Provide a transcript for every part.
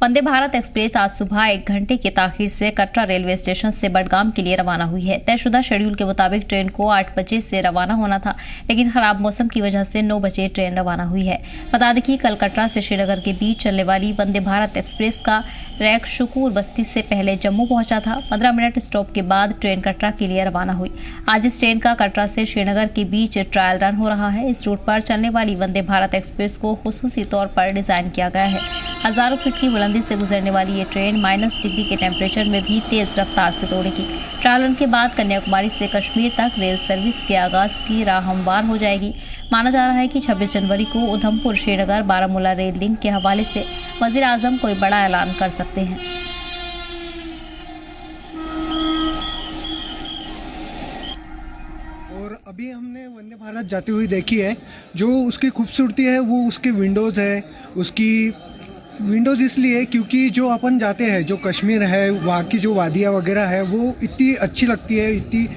Vande Bharat express आज सुबह 1 घंटे की ताखीर से कटरा रेलवे स्टेशन से बडगाम के लिए रवाना हुई है। तयशुदा शेड्यूल के मुताबिक ट्रेन को 8 बजे से रवाना होना था, लेकिन खराब मौसम की वजह से 9 बजे ट्रेन रवाना हुई है। बता दें कि कल कटरा से श्रीनगर के बीच चलने वाली वंदे भारत एक्सप्रेस का रैक शुकूर बस्ती से पहले जम्मू पहुंचा था। 15 मिनट स्टॉप के बाद ट्रेन कटरा के लिए रवाना हुई। आज इस ट्रेन का कटरा से श्रीनगर के बीच ट्रायल रन हो रहा है। इस रूट पर चलने वाली वंदे भारत एक्सप्रेस को खुसूसी तौर पर डिजाइन किया गया है। हजारों फीट की बुलंदी से गुजरने वाली ये ट्रेन -डिग्री के टेम्परेचर में भी तेज रफ्तार से दौड़ेगी। ट्रायल रन के बाद कन्याकुमारी से कश्मीर तक रेल सर्विस के आगाज की राह हमवार हो जाएगी। माना जा रहा है कि 26 जनवरी को उधमपुर श्रीनगर बारामूला रेल लिंक के हवाले से वजीर आजम कोई बड़ा ऐलान कर सकते हैं। और अभी हमने वंदे भारत जाती हुई देखी है। जो उसकी खूबसूरती है वो उसकी विंडोज़ है। उसकी विंडोज़ इसलिए क्योंकि जो अपन जाते हैं, जो कश्मीर है, वहाँ की जो वादियाँ वगैरह है वो इतनी अच्छी लगती है, इतनी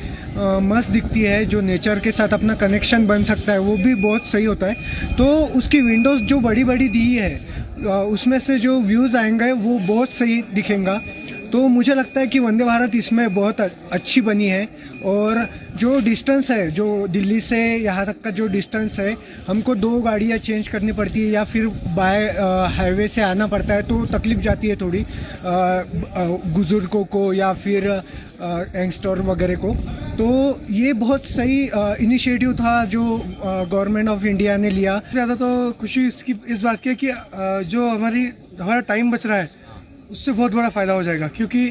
मस्त दिखती है। जो नेचर के साथ अपना कनेक्शन बन सकता है वो भी बहुत सही होता है। तो उसकी विंडोज़ जो बड़ी बड़ी दी है उसमें से जो व्यूज़ आएंगे वो बहुत सही दिखेगा। तो मुझे लगता है कि वंदे भारत इसमें बहुत अच्छी बनी है। और जो डिस्टेंस है, जो दिल्ली से यहाँ तक का जो डिस्टेंस है, हमको 2 गाड़ियाँ चेंज करनी पड़ती है या फिर बाय हाईवे से आना पड़ता है, तो तकलीफ जाती है थोड़ी बुजुर्गों को या फिर यंगस्टर वगैरह को। तो ये बहुत सही इनिशिएटिव था जो गवर्नमेंट ऑफ इंडिया ने लिया। ज़्यादा तो खुशी इस बात की है कि जो हमारा टाइम बच रहा है उससे बहुत बड़ा फ़ायदा हो जाएगा, क्योंकि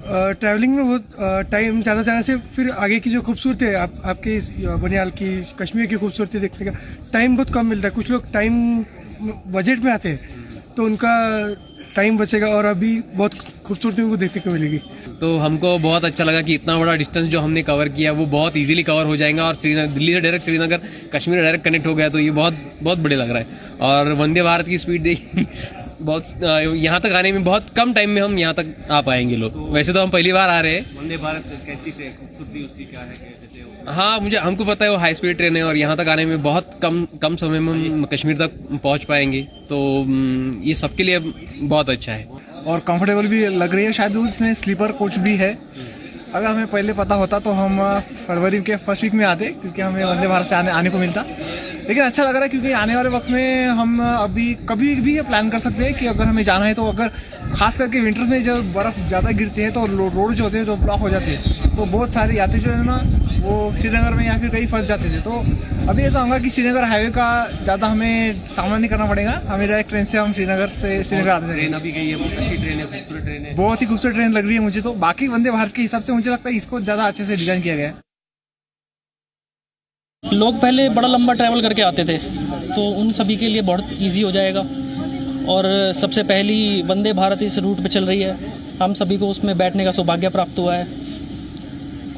ट्रैवलिंग में बहुत टाइम ज़्यादा जाने से फिर आगे की जो खूबसूरती है आपके इस बनियाल की, कश्मीर की खूबसूरती देखने का टाइम बहुत कम मिलता है। कुछ लोग टाइम बजट में आते हैं तो उनका टाइम बचेगा और अभी बहुत खूबसूरती उनको देखने को मिलेगी। तो हमको बहुत अच्छा लगा कि इतना बड़ा डिस्टेंस जो हमने कवर किया वो बहुत इजीली कवर हो जाएगा और दिल्ली से डायरेक्ट श्रीनगर, कश्मीर से डायरेक्ट कनेक्ट हो गया, तो ये बहुत बढ़िया लग रहा है। और वंदे भारत की स्पीड देखी बहुत, यहाँ तक आने में बहुत कम टाइम में हम यहाँ तक आ पाएंगे लोग। वैसे तो हम पहली बार आ रहे हैं। वंदे भारत कैसी खूबसूरती उसकी क्या है, जैसे हाँ, हमको पता है वो हाई स्पीड ट्रेन है और यहाँ तक आने में बहुत कम समय में हम कश्मीर तक पहुँच पाएंगे। तो ये सबके लिए बहुत अच्छा है और कंफर्टेबल भी लग रही है। शायद उसमें स्लीपर कोच भी है। अगर हमें पहले पता होता तो हम फरवरी के फर्स्ट वीक में आते, क्योंकि हमें वंदे भारत से आने को मिलता। लेकिन अच्छा लग रहा है क्योंकि आने वाले वक्त में हम अभी कभी भी ये प्लान कर सकते हैं कि अगर हमें जाना है तो अगर खास करके विंटर्स में जब बर्फ़ ज़्यादा गिरती है तो रोड जो होते हैं तो ब्लॉक हो जाते हैं, तो बहुत सारे यात्री जो है ना वो श्रीनगर में या फिर कहीं फंस जाते थे। तो अभी ऐसा होगा कि श्रीनगर हाईवे का ज़्यादा हमें सामना नहीं करना पड़ेगा। हमें डायरेक्ट ट्रेन से हम श्रीनगर आते हैं। ट्रेन अभी गई है, बहुत अच्छी ट्रेन है, खूबसूरत ट्रेन है, बहुत ही खूबसूरत ट्रेन लग रही है मुझे। तो बाकी वंदे भारत के हिसाब से मुझे लगता है इसको ज़्यादा अच्छे से डिज़ाइन किया गया है। लोग पहले बड़ा लंबा ट्रैवल करके आते थे तो उन सभी के लिए बहुत इजी हो जाएगा। और सबसे पहली वंदे भारत इस रूट पे चल रही है, हम सभी को उसमें बैठने का सौभाग्य प्राप्त हुआ है।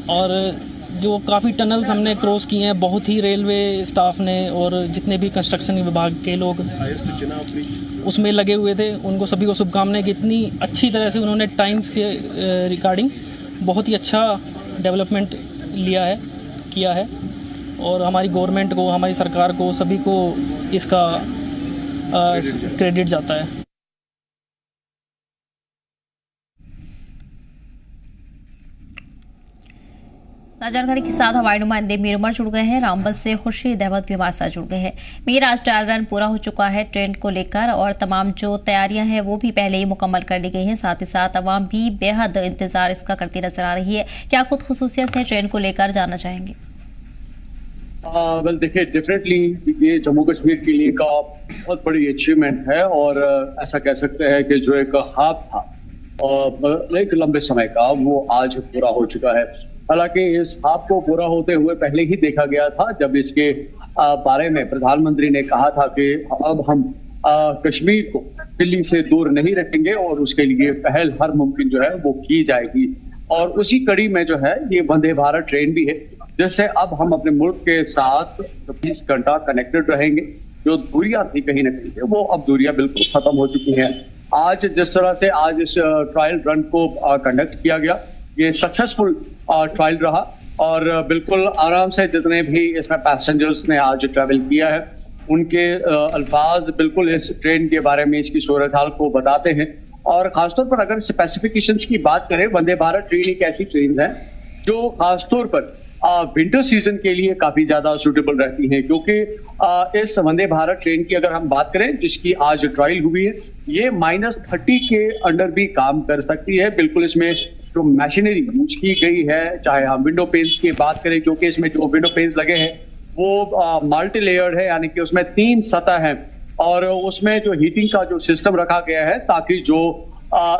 और जो काफ़ी टनल्स हमने क्रॉस किए हैं, बहुत ही रेलवे स्टाफ ने और जितने भी कंस्ट्रक्शन विभाग के लोग उसमें लगे हुए थे, उनको सभी को शुभकामनाएं कि इतनी अच्छी तरह से उन्होंने टाइम्स के रिगार्डिंग बहुत ही अच्छा डेवलपमेंट किया है। और हमारी गवर्नमेंट को, हमारी सरकार को, सभी को इसका क्रेडिट जाता है। जानकारी के साथ हमारे नुमाइंदे मीर उमर जुड़ गए हैं। रामबन से खुर्शीद अहमद भी हमारे साथ जुड़ गए हैं। मीर, आज ट्रायल रन पूरा हो चुका है ट्रेन को लेकर और तमाम जो तैयारियां हैं वो भी पहले ही मुकम्मल कर ली गई हैं। साथ ही साथ अवाम भी बेहद इंतजार इसका करती नजर आ रही है। क्या कुछ खुसूसियत है ट्रेन को लेकर, जानना चाहेंगे? वेल देखिए, डेफिनेटली ये जम्मू कश्मीर के लिए का बहुत बड़ी अचीवमेंट है और ऐसा कह सकते हैं कि जो एक ख्वाब था और एक लंबे समय का, वो आज पूरा हो चुका है। हालांकि इस ख्वाब को पूरा होते हुए पहले ही देखा गया था जब इसके बारे में प्रधानमंत्री ने कहा था कि अब हम कश्मीर को दिल्ली से दूर नहीं रखेंगे और उसके लिए पहल हर मुमकिन जो है वो की जाएगी। और उसी कड़ी में जो है ये वंदे भारत ट्रेन भी है, जिससे अब हम अपने मुल्क के साथ 24 घंटा कनेक्टेड रहेंगे। जो दूरियां थी कहीं ना कहीं वो अब दूरियां बिल्कुल खत्म हो चुकी हैं। आज जिस तरह से आज इस ट्रायल रन को कंडक्ट किया गया, ये सक्सेसफुल ट्रायल रहा और बिल्कुल आराम से जितने भी इसमें पैसेंजर्स ने आज ट्रैवल किया है उनके अल्फाज बिल्कुल इस ट्रेन के बारे में इसकी सूरत हाल को बताते हैं और खासतौर पर अगर स्पेसिफिकेशंस की बात करें, वंदे भारत ट्रेन एक ऐसी ट्रेन है जो खासतौर पर विंटर सीजन के लिए काफी ज्यादा सूटेबल रहती हैं, क्योंकि इस वंदे भारत ट्रेन की अगर हम बात करें जिसकी आज ट्रायल हुई है, ये -30 के अंडर भी काम कर सकती है। बिल्कुल इसमें जो मशीनरी यूज की गई है, चाहे हम विंडो पेन्स की बात करें, क्योंकि इसमें जो विंडो पेन्स लगे हैं वो मल्टी लेयर्ड है, यानी कि उसमें 3 सतह है और उसमें जो हीटिंग का जो सिस्टम रखा गया है ताकि जो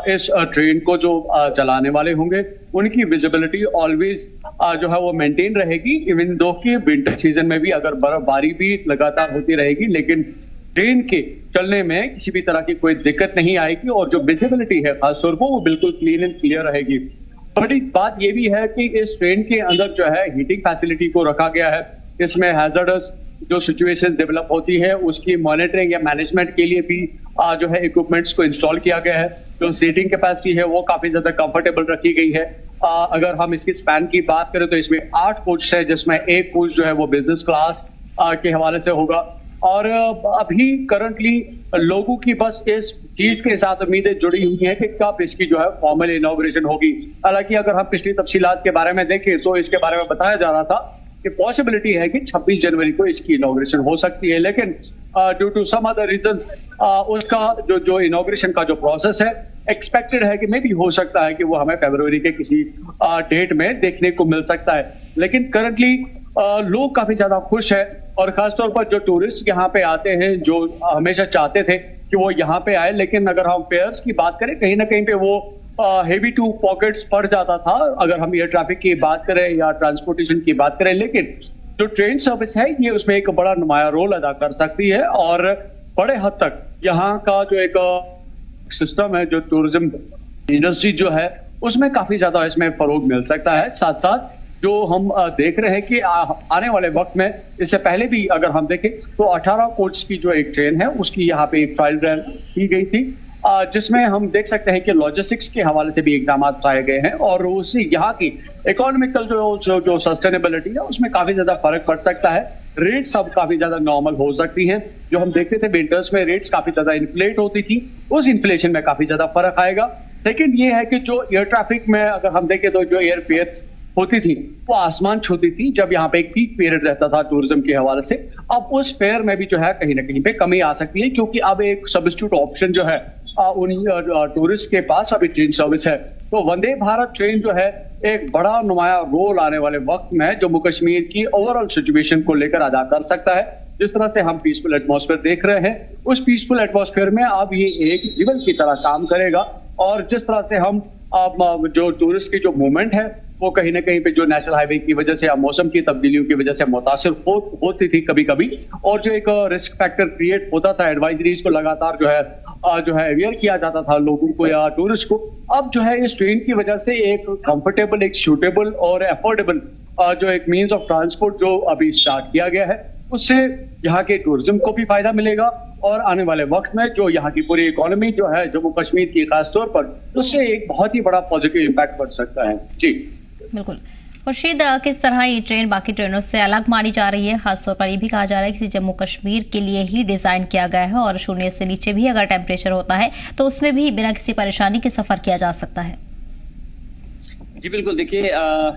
इस ट्रेन को जो चलाने वाले होंगे उनकी विजिबिलिटी ऑलवेज जो है वो मेंटेन रहेगी, इवन दो कि विंटर सीजन में भी अगर बर्फबारी भी लगातार होती रहेगी, लेकिन ट्रेन के चलने में किसी भी तरह की कोई दिक्कत नहीं आएगी और जो विजिबिलिटी है खासतौर पर वो बिल्कुल क्लीन एंड क्लियर रहेगी। बड़ी बात ये भी है कि इस ट्रेन के अंदर जो है हीटिंग फैसिलिटी को रखा गया है। इसमें हैजर्डस जो सिचुएशंस डेवलप होती है उसकी मॉनिटरिंग या मैनेजमेंट के लिए भी जो है इक्विपमेंट्स को इंस्टॉल किया गया है। जो सीटिंग कैपेसिटी है वो काफी ज्यादा कंफर्टेबल रखी गई है। अगर हम इसकी स्पैन की बात करें तो इसमें 8 कोच है, जिसमें एक कोच जो है वो बिजनेस क्लास के हवाले से होगा। और अभी करंटली लोगों की बस इस चीज के साथ उम्मीदें जुड़ी हुई हैं कि कब इसकी जो है फॉर्मल इनॉग्रेशन होगी। हालांकि अगर हम पिछली तफसीलात के बारे में देखें तो इसके बारे में बताया जा रहा था कि पॉसिबिलिटी है कि 26 जनवरी को इसकी इनॉग्रेशन हो सकती है, लेकिन due to some other reasons उसका जो इनॉग्रेशन का जो प्रोसेस है एक्सपेक्टेड है कि मे भी हो सकता है कि वो हमें फरवरी के किसी डेट में देखने को मिल सकता है। लेकिन करंटली लोग काफी ज्यादा खुश है और खासतौर पर जो टूरिस्ट यहाँ पे आते हैं जो हमेशा चाहते थे कि वो यहाँ पे आए, लेकिन अगर हम फेयर्स की बात करें कहीं ना कहीं पे वो हेवी टू पॉकेट्स पड़ जाता था अगर हम एयर ट्रैफिक की बात करें या ट्रांसपोर्टेशन की बात करें। लेकिन जो ट्रेन सर्विस है ये उसमें एक बड़ा नुमाया रोल अदा कर सकती है और बड़े हद तक यहाँ का जो एक सिस्टम है, जो टूरिज्म इंडस्ट्री जो है उसमें काफी ज्यादा इसमें फरोग मिल सकता है। साथ साथ जो हम देख रहे हैं कि आने वाले वक्त में, इससे पहले भी अगर हम देखें तो 18 कोच की जो एक ट्रेन है उसकी यहाँ पे एक ट्रायल रन की गई थी, जिसमें हम देख सकते हैं कि लॉजिस्टिक्स के हवाले से भी इकदाम उठाए गए हैं और उससे यहाँ की इकोनॉमिकल जो सस्टेनेबिलिटी है उसमें काफी ज्यादा फर्क पड़ सकता है। रेट्स सब काफी ज्यादा नॉर्मल हो सकती हैं। जो हम देखते थे विंटर्स में रेट्स काफी ज्यादा इन्फ्लेट होती थी, उस इन्फ्लेशन में काफी ज्यादा फर्क आएगा। सेकेंड ये है कि जो एयर ट्रैफिक में अगर हम देखें तो जो एयर फेयर्स होती थी वो आसमान छूती थी जब यहाँ पे एक पीक पीरियड रहता था टूरिज्म के हवाले से। अब उस फेयर में भी जो है कहीं ना कहीं पे कमी आ सकती है, क्योंकि अब एक सब्स्टिट्यूट ऑप्शन जो है उन टूरिस्ट के पास अभी ट्रेन सर्विस है। तो वंदे भारत ट्रेन जो है एक बड़ा नुमाया रोल आने वाले वक्त में जम्मू कश्मीर की ओवरऑल सिचुएशन को लेकर अदा कर सकता है। जिस तरह से हम पीसफुल एटमॉस्फेयर देख रहे हैं, उस पीसफुल एटमॉस्फेयर में अब ये एक रिबन की तरह काम करेगा और जिस तरह से हम जो टूरिस्ट की जो मूवमेंट है वो कहीं ना कहीं पे जो नेशनल हाईवे की वजह से या मौसम की तब्दीलियों की वजह से मुतासिर होती थी कभी कभी, और जो एक रिस्क फैक्टर क्रिएट होता था, एडवाइजरीज को लगातार जो है अवेयर किया जाता था लोगों को या टूरिस्ट को, अब जो है इस ट्रेन की वजह से एक कंफर्टेबल, एक सूटेबल और अफोर्डेबल जो एक मीन्स ऑफ ट्रांसपोर्ट जो अभी स्टार्ट किया गया है, उससे यहाँ के टूरिज्म को भी फायदा मिलेगा और आने वाले वक्त में जो यहाँ की पूरी इकोनॉमी जो है जम्मू कश्मीर की खासतौर पर, उससे एक बहुत ही बड़ा पॉजिटिव इम्पैक्ट पड़ सकता है। जी बिल्कुल। खुर्शीद, किस तरह ये ट्रेन बाकी ट्रेनों से अलग मानी जा रही है? खासतौर पर ये भी कहा जा रहा है कि जम्मू कश्मीर के लिए ही डिजाइन किया गया है और 0 से नीचे भी अगर टेम्परेचर होता है तो उसमें भी बिना किसी परेशानी के सफर किया जा सकता है। जी बिल्कुल, देखिए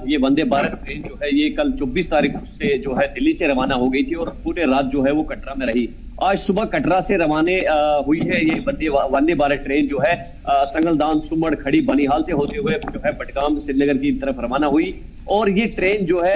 ये वंदे भारत ट्रेन जो है ये कल 24 तारीख से जो है दिल्ली से रवाना हो गई थी और पूरे रात जो है वो कटरा में रही। आज सुबह कटरा से रवाना हुई है ये वंदे भारत ट्रेन जो है संगलदान, सुमड़, खड़ी, बनिहाल से होते हुए जो है बडगाम, श्रीनगर की तरफ रवाना हुई। और ये ट्रेन जो है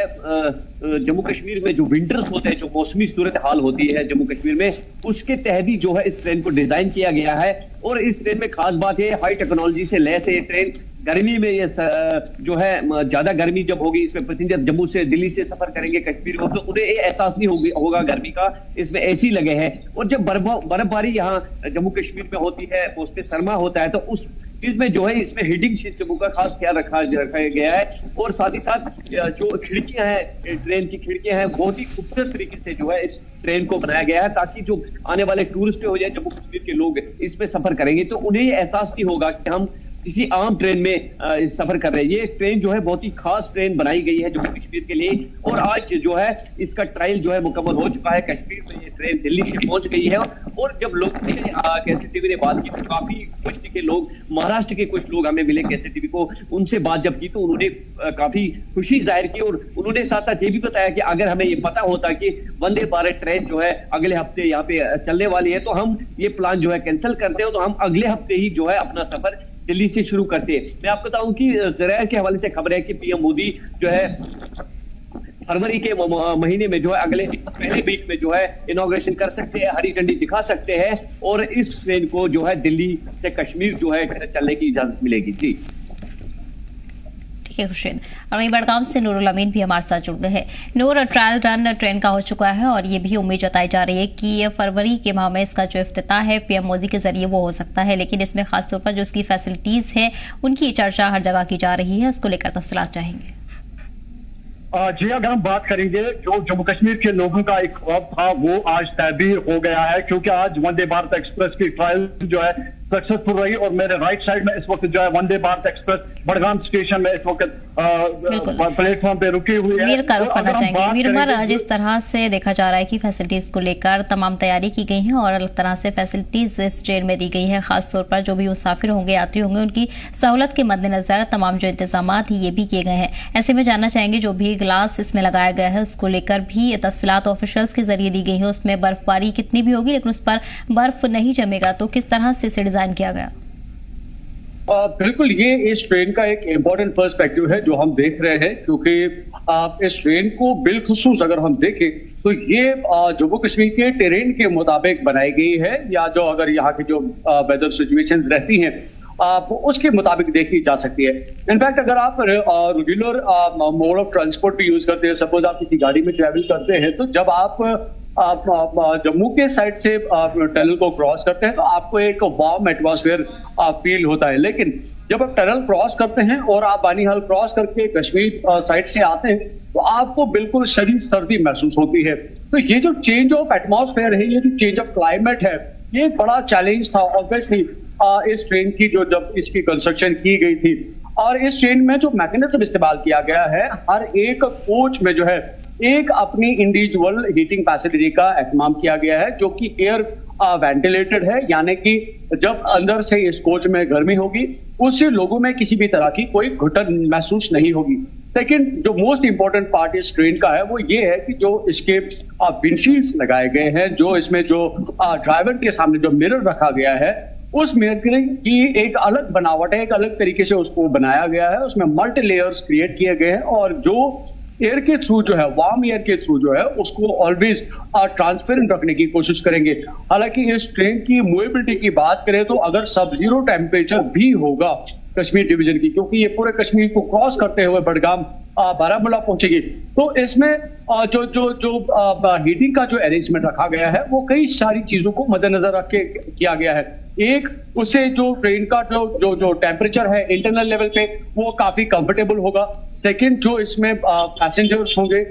जम्मू कश्मीर में जो विंटर्स होते हैं, जो मौसमी सूरत हाल होती है जम्मू कश्मीर में, उसके तहत ही जो है इस ट्रेन को डिजाइन किया गया है। और इस ट्रेन में खास बात है हाई टेक्नोलॉजी से लैस है ये ट्रेन। गर्मी में ये जो है ज्यादा गर्मी जब होगी, इसमें पैसेंजर जम्मू से दिल्ली से सफर करेंगे कश्मीर को, तो उन्हें ये एहसास नहीं होगा गर्मी का। इसमें एसी लगे हैं और जब बर्फबारी यहाँ जम्मू कश्मीर में होती है, उसमें सरमा होता है, तो उस चीज में जो है इसमें हीटिंग सिस्टम का खास ख्याल रखा गया है। और साथ ही साथ जो खिड़कियां हैं, ट्रेन की खिड़कियां हैं, बहुत ही खूबसूरत तरीके से जो है इस ट्रेन को बनाया गया है, ताकि जो आने वाले टूरिस्ट हो जाए जम्मू कश्मीर के लोग इसमें सफर करेंगे तो उन्हें एहसास नहीं होगा कि हम किसी आम ट्रेन में सफर कर रहे हैं। ये ट्रेन जो है बहुत ही खास ट्रेन बनाई गई है जम्मू कश्मीर के लिए, और आज जो है इसका ट्रायल जो है मुकम्मल हो चुका है। कश्मीर में ये ट्रेन दिल्ली से पहुंच गई है, और जब लोगों ने KCTV ने बात की तो काफी खुश के लोग, महाराष्ट्र के कुछ लोग हमें मिले KCTV को, उनसे बात जब की तो उन्होंने काफी खुशी जाहिर की, और उन्होंने साथ साथ ये भी बताया कि अगर हमें ये पता होता कि वंदे भारत ट्रेन जो है अगले हफ्ते यहाँ पे चलने वाली है तो हम ये प्लान जो है कैंसिल करते हो, तो हम अगले हफ्ते ही जो है अपना सफर दिल्ली से शुरू करते हैं। मैं आपको बताऊं कि ज़राए के हवाले से खबर है कि पीएम मोदी जो है फरवरी के महीने में जो है अगले पहले वीक में जो है इनॉग्रेशन कर सकते हैं, हरी झंडी दिखा सकते हैं, और इस ट्रेन को जो है दिल्ली से कश्मीर जो है चलने की इजाजत मिलेगी। जी ठीक है खुर्शीद। और वहीं बड़गाम से नूरुल अमीन भी हमारे साथ जुड़ गए हैं। नूर, ट्रायल रन ट्रेन का हो चुका है और ये भी उम्मीद जताई जा रही है कि फरवरी के माह में इसका जो इफ्तिताह है पीएम मोदी के जरिए वो हो सकता है, लेकिन इसमें खासतौर पर जो इसकी फैसिलिटीज है उनकी चर्चा हर जगह की जा रही है, उसको लेकर तफसीलात चाहेंगे। जी, अगर हम बात करेंगे जो जम्मू कश्मीर के लोगों का एक ख्वाब था वो आज तहबीर हो गया है, क्योंकि आज वंदे भारत एक्सप्रेस की ट्रायल जो है सक्सेसफुल रही, और मेरे राइट साइड में इस वक्त जो है वंदे भारत एक्सप्रेस बड़गाम स्टेशन में इस वक्त प्लेटफॉर्म पे रुकी हुई है। मीर का रुख करना चाहेंगे। मीर उमर, जिस तरह से देखा जा रहा है कि फैसिलिटीज को लेकर तमाम तैयारी की गई है और अलग तरह से फैसिलिटीज इस ट्रेन में दी गई है, खासतौर पर जो भी मुसाफिर होंगे, यात्री होंगे, उनकी सहूलत के मद्देनजर तमाम जो इंतजाम हैं ये भी किए गए हैं। ऐसे में जानना चाहेंगे जो भी ग्लास इसमें लगाया गया है उसको लेकर भी तफसीलात ऑफिशियल्स के जरिए दी गई है, उसमें बर्फबारी कितनी भी होगी लेकिन उस पर बर्फ नहीं जमेगा, तो किस तरह से इसे डिजाइन किया गया? बिल्कुल, ये इस ट्रेन का एक इम्पोर्टेंट पर्सपेक्टिव है जो हम देख रहे हैं, क्योंकि इस ट्रेन को बिलखुसूस अगर हम देखें तो ये जम्मू कश्मीर के टेरेन के मुताबिक बनाई गई है, या जो अगर यहाँ की जो वेदर सिचुएशंस रहती हैं उसके मुताबिक देखी जा सकती है। इनफैक्ट अगर आप रेगुलर मोड ऑफ ट्रांसपोर्ट भी यूज करते हैं, सपोज आप किसी गाड़ी में ट्रैवल करते हैं, तो जब आप जम्मू के साइड से टनल को क्रॉस करते हैं तो आपको एक वार्म एटमॉस्फेयर फील होता है, लेकिन जब आप टनल क्रॉस करते हैं और आप बानीहाल क्रॉस करके कश्मीर साइड से आते हैं तो आपको बिल्कुल शदीद सर्दी महसूस होती है। तो ये जो चेंज ऑफ एटमॉस्फेयर है, ये जो चेंज ऑफ क्लाइमेट है, ये एक बड़ा चैलेंज था ऑब्वियसली इस ट्रेन की जो जब इसकी कंस्ट्रक्शन की गई थी। और इस ट्रेन में जो मैकेनिज्म इस्तेमाल किया गया है, हर एक कोच में जो है एक अपनी इंडिविजुअल हीटिंग फैसिलिटी का एहतमाम किया गया है, जो कि एयर वेंटिलेटेड है, यानी कि जब अंदर से इस कोच में गर्मी होगी उससे लोगों में किसी भी तरह की कोई घुटन महसूस नहीं होगी। सेकंड, जो मोस्ट इंपॉर्टेंट पार्ट इस ट्रेन का है वो ये है कि जो इसके विंडशील्ड्स लगाए गए हैं, जो इसमें जो ड्राइवर के सामने जो मिरर रखा गया है, उस मिरर की एक अलग बनावट है, एक अलग तरीके से उसको बनाया गया है, उसमें मल्टी लेयर्स क्रिएट किए गए हैं, और जो एयर के थ्रू जो है, वार्म एयर के थ्रू जो है, उसको ऑलवेज ट्रांसपेरेंट रखने की कोशिश करेंगे। हालांकि इस ट्रेन की मूवेबिलिटी की बात करें तो अगर सब जीरो टेम्परेचर भी होगा कश्मीर डिवीजन की, क्योंकि ये पूरे कश्मीर को क्रॉस करते हुए बडगाम बारामूला पहुंचेगी, तो इसमें जो हीटिंग का जो अरेंजमेंट रखा गया है वो कई सारी चीजों को मद्देनजर रख के किया गया है। एक, उससे जो ट्रेन का जो टेम्परेचर है इंटरनल लेवल पे वो काफी कंफर्टेबल होगा। सेकंड, जो इसमें पैसेंजर्स होंगे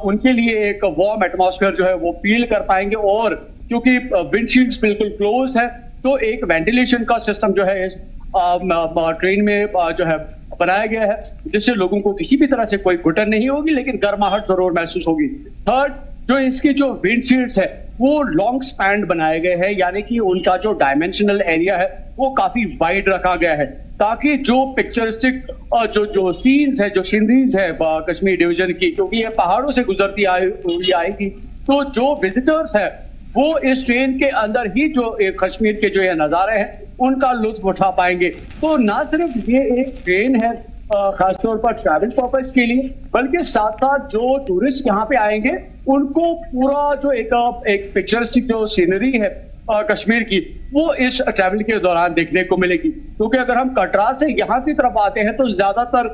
उनके लिए एक वार्म एटमॉस्फेयर जो है वो फील कर पाएंगे, और क्योंकि विंडशील्ड्स बिल्कुल क्लोज है तो एक वेंटिलेशन का सिस्टम जो है ट्रेन में जो है बनाया गया है, जिससे लोगों को किसी भी तरह से कोई घुटन नहीं होगी, लेकिन गर्माहट जरूर महसूस होगी। थर्ड, जो इसकी जो विंडशील्ड्स है वो लॉन्ग स्पैन बनाए गए हैं, यानी कि उनका जो डायमेंशनल एरिया है वो काफी वाइड रखा गया है, ताकि जो पिक्चरिस्टिक जो सीन्स है, जो सीनरीज है कश्मीर डिवीजन की, क्योंकि ये पहाड़ों से गुजरती हुई आएगी, तो जो विजिटर्स है वो इस ट्रेन के अंदर ही जो कश्मीर के जो ये नज़ारे हैं उनका लुत्फ उठा पाएंगे। तो ना सिर्फ ये एक ट्रेन है खासतौर पर ट्रैवल पर्पस के लिए, बल्कि साथ साथ जो टूरिस्ट यहाँ पे आएंगे उनको पूरा जो एक पिक्चरिस्टिक जो सीनरी है कश्मीर की, वो इस ट्रैवल के दौरान देखने को मिलेगी। क्योंकि अगर हम कटरा से यहाँ की तरफ आते हैं तो ज्यादातर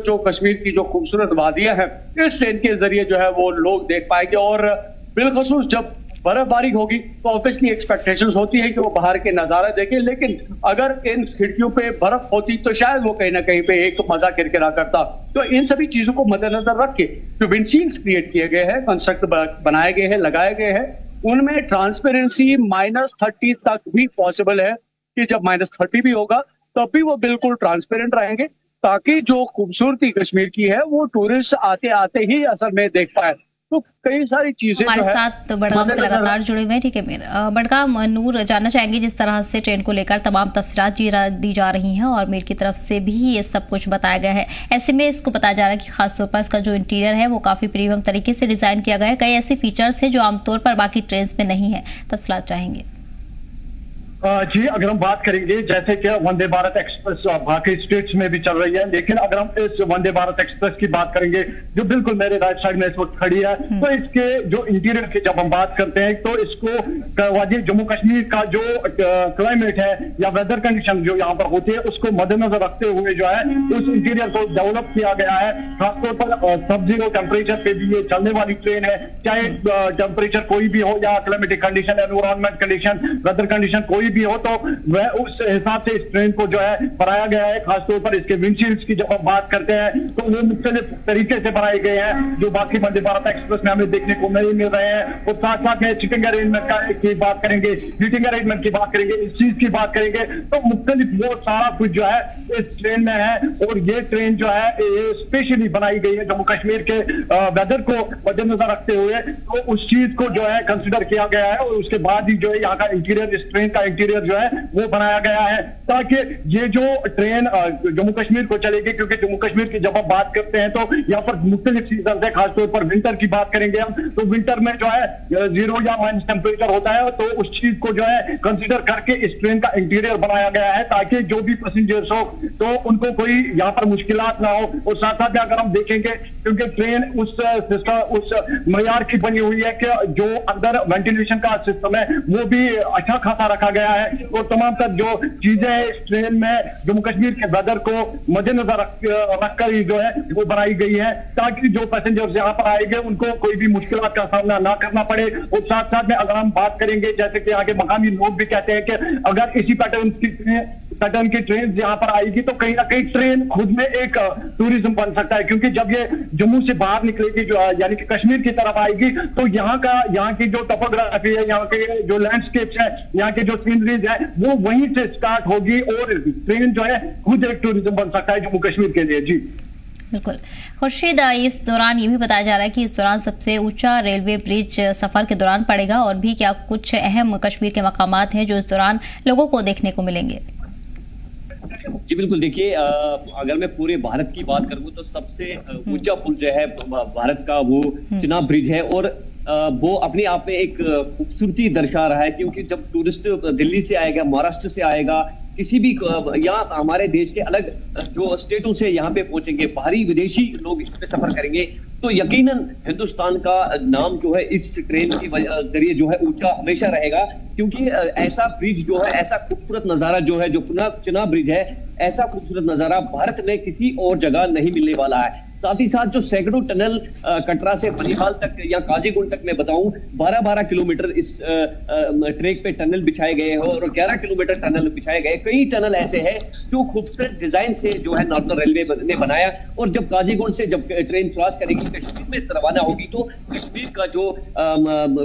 जो कश्मीर की जो खूबसूरत वादियां हैं इस ट्रेन के जरिए जो है वो लोग देख पाएंगे, और बिलखसूस जब बर्फबारी होगी तो ऑब्वियसली एक्सपेक्टेशंस होती है कि वो बाहर के नजारा देखें, लेकिन अगर इन खिड़कियों पे बर्फ होती तो शायद वो कहीं ना कहीं पे एक मजा किरकिरा करता। तो इन सभी चीजों को मद्देनजर रख के जो विंडशील्ड्स क्रिएट किए गए हैं, कंस्ट्रक्ट बनाए गए हैं, लगाए गए हैं, उनमें ट्रांसपेरेंसी -30 तक भी पॉसिबल है कि जब -30 भी होगा तब भी वो बिल्कुल ट्रांसपेरेंट रहेंगे, ताकि जो खूबसूरती कश्मीर की है वो टूरिस्ट आते आते ही असल में देख पाए। तो कई सारी चीजें हमारे जो है साथ बड़गाम से लगातार जुड़े हुए हैं। ठीक है मीर, बड़गाम नूर जानना चाहेंगे जिस तरह से ट्रेन को लेकर तमाम तफसीलात दी जा रही हैं और मीर की तरफ से भी ये सब कुछ बताया गया है, ऐसे में इसको बताया जा रहा है कि खासतौर पर इसका जो इंटीरियर है वो काफी प्रीमियम तरीके से डिजाइन किया गया है, कई ऐसे फीचर्स हैं जो आमतौर पर बाकी ट्रेन में नहीं है, तफसीलात चाहेंगे। जी, अगर हम बात करेंगे जैसे कि वंदे भारत एक्सप्रेस बाकी स्टेट्स में भी चल रही है, लेकिन अगर हम इस वंदे भारत एक्सप्रेस की बात करेंगे जो बिल्कुल मेरे राइट साइड में इस वक्त खड़ी है, तो इसके जो इंटीरियर की जब हम बात करते हैं तो इसको वादी जम्मू कश्मीर का जो क्लाइमेट है या वेदर कंडीशन जो यहाँ पर होती है उसको मद्देनजर रखते हुए जो है उस इंटीरियर को डेवलप किया गया है। खासतौर पर सब जीरो टेम्परेचर पे भी ये चलने वाली ट्रेन है, चाहे टेम्परेचर कोई भी हो या climatic condition, environment condition, weather condition कोई भी हो, तो वह उस हिसाब से इस ट्रेन को जो है बनाया गया है। खासतौर पर इसके विंडशील्ड्स की जब हम बात करते हैं तो वो मुख्तलिफ तरीके से बनाए गए हैं जो बाकी वंदे भारत एक्सप्रेस में हमें देखने को नहीं मिल रहे हैं। और साथ साथ में सीटिंग अरेंजमेंट की बात करेंगे, सीटिंग अरेंजमेंट की बात करेंगे, इस चीज की बात करेंगे तो मुख्तलिफ वो सारा कुछ जो है इस ट्रेन में है। और ये ट्रेन जो है ये स्पेशली बनाई गई है जम्मू कश्मीर के वेदर को मद्देनजर रखते हुए, तो उस चीज को जो है कंसिडर किया गया है और उसके बाद ही जो है यहाँ का इंटीरियर, इस ट्रेन का इंटीरियर जो है वो बनाया गया है ताकि ये जो ट्रेन जम्मू कश्मीर को चलेगी, क्योंकि जम्मू कश्मीर की जब हम बात करते हैं तो यहाँ पर मुख्तलिफ सीजन है। खासतौर पर विंटर की बात करेंगे हम तो विंटर में जो है 0 या माइनस टेम्परेचर होता है, तो उस चीज को जो है कंसिडर करके इस ट्रेन का इंटीरियर बनाया गया है ताकि जो भी पैसेंजर्स हो तो उनको कोई यहाँ पर मुश्किलात ना हो। और साथ साथ में अगर हम देखेंगे क्योंकि ट्रेन उस सिस्टम उस मयार की बनी हुई है कि जो अंदर वेंटिलेशन का सिस्टम है वो भी अच्छा खासा रखा गया है और तमाम तर जो चीजें हैं इस ट्रेन में जम्मू कश्मीर के वेदर को मद्देनजर रखकर ही जो है वो बनाई गई है ताकि जो पैसेंजर्स यहाँ पर आएंगे उनको कोई भी मुश्किलात का सामना ना करना पड़े। और साथ साथ में अगर हम बात करेंगे जैसे कि आगे मकामी लोग भी कहते हैं कि अगर इसी पैटर्न की ट्रेन यहाँ पर आएगी तो कहीं ना कहीं ट्रेन खुद में एक टूरिज्म बन सकता है, क्योंकि जब ये जम्मू से बाहर निकलेगी जो यानी कि कश्मीर की तरफ आएगी तो यहाँ की जो टोपोग्राफी है, यहाँ के जो लैंडस्केप्स है, यहाँ के जो सीनरीज है वो वहीं से स्टार्ट होगी और ट्रेन जो है खुद एक टूरिज्म बन सकता है जम्मू कश्मीर के लिए। जी बिल्कुल खुर्शीद, इस दौरान ये भी बताया जा रहा है कि इस दौरान सबसे ऊंचा रेलवे ब्रिज सफर के दौरान पड़ेगा और भी क्या कुछ अहम कश्मीर के मकामात हैं जो इस दौरान लोगों को देखने को मिलेंगे? जी बिल्कुल, देखिए अगर मैं पूरे भारत की बात करूं तो सबसे ऊंचा पुल जो है भारत का वो चिनाब ब्रिज है और वो अपने आप में एक खूबसूरती दर्शा रहा है, क्योंकि जब टूरिस्ट दिल्ली से आएगा, महाराष्ट्र से आएगा, किसी भी यहाँ हमारे देश के अलग जो स्टेटों से यहाँ पे पहुंचेंगे, बाहरी विदेशी लोग इसमें सफर करेंगे तो यकीनन हिंदुस्तान का नाम जो है इस ट्रेन के जरिए जो है ऊंचा हमेशा रहेगा, क्योंकि ऐसा ब्रिज जो है, ऐसा खूबसूरत नजारा जो है, जो चिनाब ब्रिज है, ऐसा खूबसूरत नजारा भारत में किसी और जगह नहीं मिलने वाला है। साथ ही साथ जो सैकड़ों टनल कटरा से बनिहाल तक या काजीगुंड तक मैं बताऊं 12-12 किलोमीटर इस ट्रैक पे टनल बिछाए गए हैं और 11 किलोमीटर टनल बिछाए गए। कई टनल ऐसे हैं जो खूबसूरत डिजाइन से जो है नॉर्दर्न रेलवे ने बनाया और जब काजीगुंड से जब ट्रेन क्रॉस करेगी कश्मीर में रवाना होगी तो कश्मीर का जो